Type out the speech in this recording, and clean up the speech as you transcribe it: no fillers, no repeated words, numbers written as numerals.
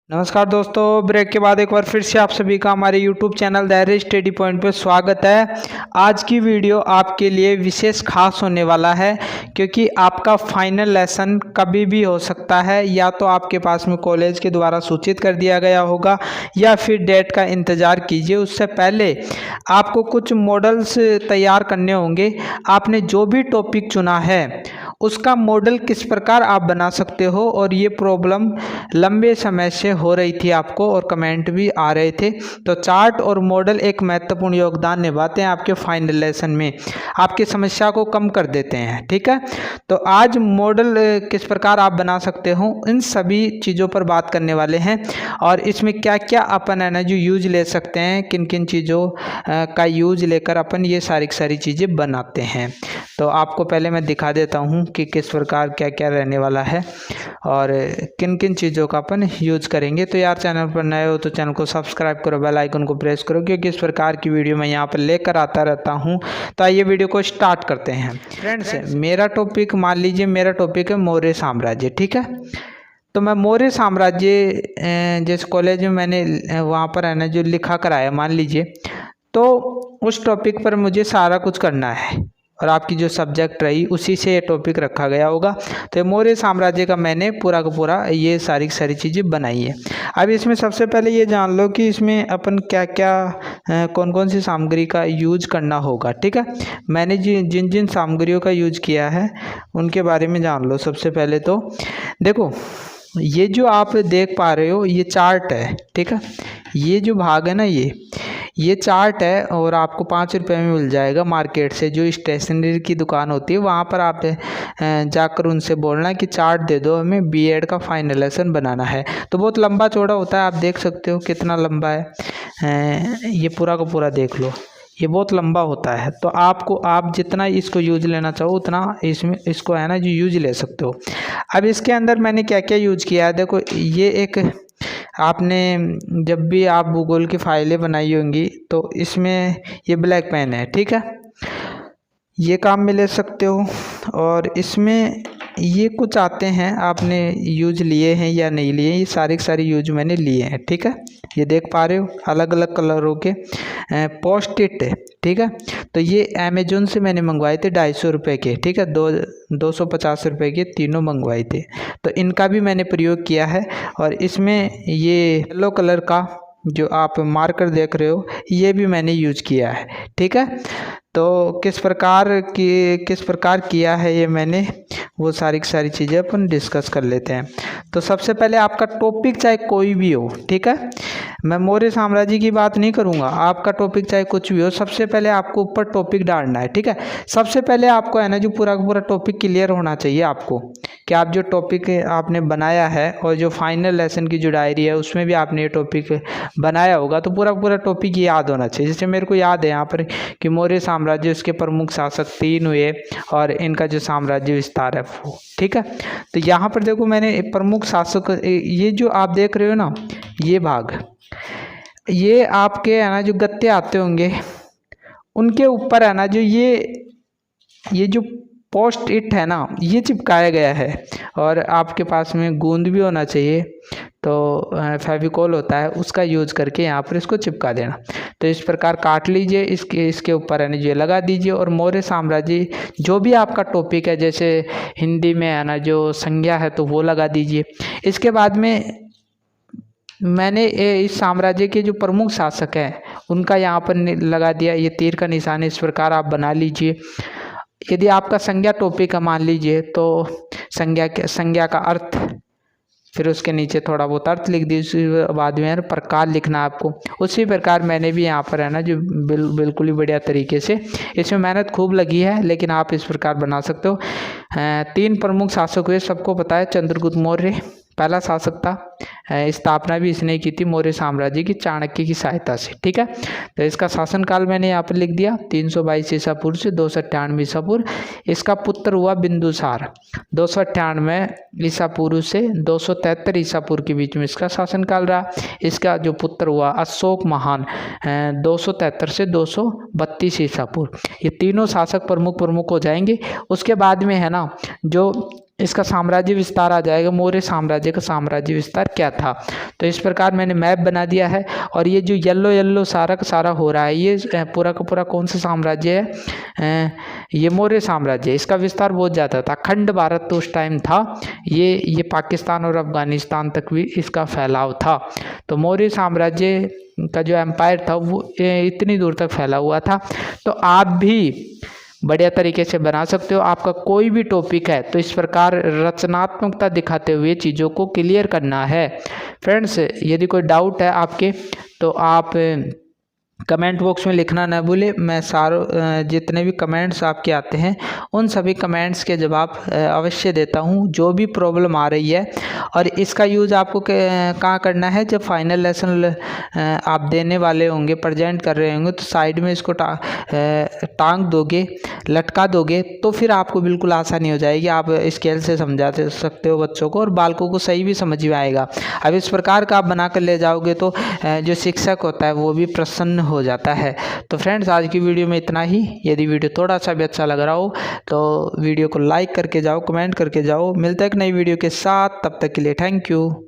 नमस्कार दोस्तों, ब्रेक के बाद एक बार फिर से आप सभी का हमारे YouTube चैनल धैर्य स्टडी पॉइंट पर स्वागत है। आज की वीडियो आपके लिए विशेष खास होने वाला है क्योंकि आपका फाइनल लेसन कभी भी हो सकता है। या तो आपके पास में कॉलेज के द्वारा सूचित कर दिया गया होगा या फिर डेट का इंतज़ार कीजिए। उससे पहले आपको कुछ मॉडल्स तैयार करने होंगे। आपने जो भी टॉपिक चुना है उसका मॉडल किस प्रकार आप बना सकते हो, और ये प्रॉब्लम लंबे समय से हो रही थी आपको और कमेंट भी आ रहे थे। तो चार्ट और मॉडल एक महत्वपूर्ण योगदान निभाते हैं आपके फाइनल लेसन में, आपकी समस्या को कम कर देते हैं। ठीक है, तो आज मॉडल किस प्रकार आप बना सकते हो इन सभी चीज़ों पर बात करने वाले हैं, और इसमें क्या क्या अपन है ना जो यूज ले सकते हैं, किन किन चीज़ों का यूज लेकर अपन ये सारी चीज़ें बनाते हैं। तो आपको पहले मैं दिखा देता हूँ कि किस प्रकार क्या क्या रहने वाला है और किन किन चीज़ों का अपन यूज करेंगे। तो यार, चैनल पर नए हो तो चैनल को सब्सक्राइब करो, बेल आइकन को प्रेस करो, क्योंकि इस प्रकार की वीडियो मैं यहाँ पर लेकर आता रहता हूँ। तो आइए वीडियो को स्टार्ट करते हैं। फ्रेंड्स, मेरा टॉपिक मान लीजिए, मेरा टॉपिक है मौर्य साम्राज्य। ठीक है, तो मैं मौर्य साम्राज्य जिस कॉलेज में मैंने वहाँ पर है ना जो लिखा कराया मान लीजिए, तो उस टॉपिक पर मुझे सारा कुछ करना है और आपकी जो सब्जेक्ट रही उसी से ये टॉपिक रखा गया होगा। तो मौर्य साम्राज्य का मैंने पूरा का पूरा ये सारी चीज़ें बनाई है। अब इसमें सबसे पहले ये जान लो कि इसमें अपन क्या क्या कौन कौन सी सामग्री का यूज करना होगा। ठीक है, मैंने जिन जिन सामग्रियों का यूज किया है उनके बारे में जान लो। सबसे पहले तो देखो, ये जो आप देख पा रहे हो ये चार्ट है। ठीक है, ये जो भाग है ना ये चार्ट है और आपको 5 रुपये में मिल जाएगा मार्केट से। जो स्टेशनरी की दुकान होती है वहाँ पर आप जाकर उनसे बोलना कि चार्ट दे दो, हमें बीएड का फाइनल लेसन बनाना है। तो बहुत लंबा चौड़ा होता है, आप देख सकते हो कितना लंबा है। ये पूरा का पूरा देख लो, ये बहुत लंबा होता है। तो आप जितना इसको यूज लेना चाहो उतना इसको है ना जो यूज ले सकते हो। अब इसके अंदर मैंने क्या क्या यूज किया है देखो, ये एक आपने जब भी आप भूगोल की फाइलें बनाई होंगी तो इसमें ये ब्लैक पेन है। ठीक है, ये काम में ले सकते हो। और इसमें ये कुछ आते हैं, आपने यूज लिए हैं या नहीं लिए, ये सारी यूज मैंने लिए हैं। ठीक है, ये देख पा रहे हो अलग अलग कलरों के पोस्ट इट है। ठीक है, तो ये अमेजोन से मैंने मंगवाए थे 250 रुपये के। ठीक है, 250 रुपये के तीनों मंगवाए थे। तो इनका भी मैंने प्रयोग किया है। और इसमें ये येलो कलर का जो आप मार्कर देख रहे हो ये भी मैंने यूज किया है। ठीक है, तो किस प्रकार किया है ये मैंने, वो सारी चीज़ें अपन डिस्कस कर लेते हैं। तो सबसे पहले आपका टॉपिक चाहे कोई भी हो, ठीक है, मैं मौर्य साम्राज्य की बात नहीं करूँगा, आपका टॉपिक चाहे कुछ भी हो, सबसे पहले आपको ऊपर टॉपिक डालना है। ठीक है, सबसे पहले आपको है ना जो पूरा का पूरा टॉपिक क्लियर होना चाहिए आपको, कि आप जो टॉपिक आपने बनाया है और जो फाइनल लेसन की जो डायरी है उसमें भी आपने ये टॉपिक बनाया होगा, तो पूरा टॉपिक याद होना चाहिए। जैसे मेरे को याद है यहाँ पर कि मौर्य साम्राज्य, उसके प्रमुख शासक 3 हुए और इनका जो साम्राज्य विस्तार है वो। ठीक है, तो यहाँ पर देखो मैंने प्रमुख शासक, ये जो आप देख रहे हो ना ये भाग, ये आपके है ना जो गत्ते आते होंगे उनके ऊपर है ना जो ये जो पोस्ट इट है ना ये चिपकाया गया है। और आपके पास में गोंद भी होना चाहिए, तो फेविकोल होता है, उसका यूज करके यहाँ पर इसको चिपका देना। तो इस प्रकार काट लीजिए, इसके ऊपर है ना जो लगा दीजिए। और मौर्य साम्राज्य जो भी आपका टॉपिक है, जैसे हिंदी में है ना जो संज्ञा है तो वो लगा दीजिए। इसके बाद में मैंने इस साम्राज्य के जो प्रमुख शासक हैं उनका यहाँ पर लगा दिया, ये तीर का निशान इस प्रकार आप बना लीजिए। यदि आपका संज्ञा टॉपिक है मान लीजिए, तो संज्ञा का अर्थ, फिर उसके नीचे थोड़ा बहुत अर्थ लिख दीजिए, बाद में प्रकार लिखना आपको। उसी प्रकार मैंने भी यहाँ पर है ना जो बिल्कुल ही बढ़िया तरीके से, इसमें मेहनत खूब लगी है लेकिन आप इस प्रकार बना सकते हो। 3 प्रमुख शासक हुए, सबको पता है, चंद्रगुप्त मौर्य पहला शासक था, स्थापना भी इसने की थी मौर्य साम्राज्य की चाणक्य की सहायता से। ठीक है, तो इसका शासनकाल मैंने यहाँ पर लिख दिया 322 ईसा पूर्व से 298 ईसा पूर्व। इसका पुत्र हुआ बिंदुसार 298 ईसा पूर्व से 273 ईसा पूर्व के बीच में इसका शासनकाल रहा। इसका जो पुत्र हुआ अशोक महान 273 से 232 ईसा पूर्व। ये तीनों शासक प्रमुख हो जाएंगे। उसके बाद में है ना जो इसका साम्राज्य विस्तार आ जाएगा। मौर्य साम्राज्य का साम्राज्य विस्तार क्या था। तो इस प्रकार मैंने मैप बना दिया है। और ये जो येलो येलो सारा का सारा हो रहा है, ये पूरा का पूरा कौन सा साम्राज्य है? ये मौर्य साम्राज्य। इसका विस्तार बहुत ज़्यादा था। अखंड भारत तो उस टाइम था, ये पाकिस्तान और अफगानिस्तान तक भी इसका फैलाव था। तो मौर्य साम्राज्य का जो एम्पायर था वो इतनी दूर तक फैला हुआ था। तो आप भी बढ़िया तरीके से बना सकते हो। आपका कोई भी टॉपिक है तो इस प्रकार रचनात्मकता दिखाते हुए चीज़ों को क्लियर करना है। फ्रेंड्स, यदि कोई डाउट है आपके तो आप कमेंट बॉक्स में लिखना ना भूले। मैं जितने भी कमेंट्स आपके आते हैं उन सभी कमेंट्स के जवाब अवश्य देता हूं, जो भी प्रॉब्लम आ रही है। और इसका यूज़ आपको कहाँ करना है? जब फाइनल लेसन आप देने वाले होंगे, प्रेजेंट कर रहे होंगे, तो साइड में इसको टांग दोगे, लटका दोगे, तो फिर आपको बिल्कुल आसानी हो जाएगी। आप स्केल से समझा सकते हो बच्चों को और बालकों को सही भी समझ में आएगा। अब इस प्रकार का आप बना कर ले जाओगे तो जो शिक्षक होता है वो भी प्रसन्न हो जाता है। तो फ्रेंड्स, आज की वीडियो में इतना ही। यदि वीडियो थोड़ा सा भी अच्छा लग रहा हो तो वीडियो को लाइक करके जाओ, कमेंट करके जाओ। मिलते हैं एक नई वीडियो के साथ, तब तक के लिए थैंक यू।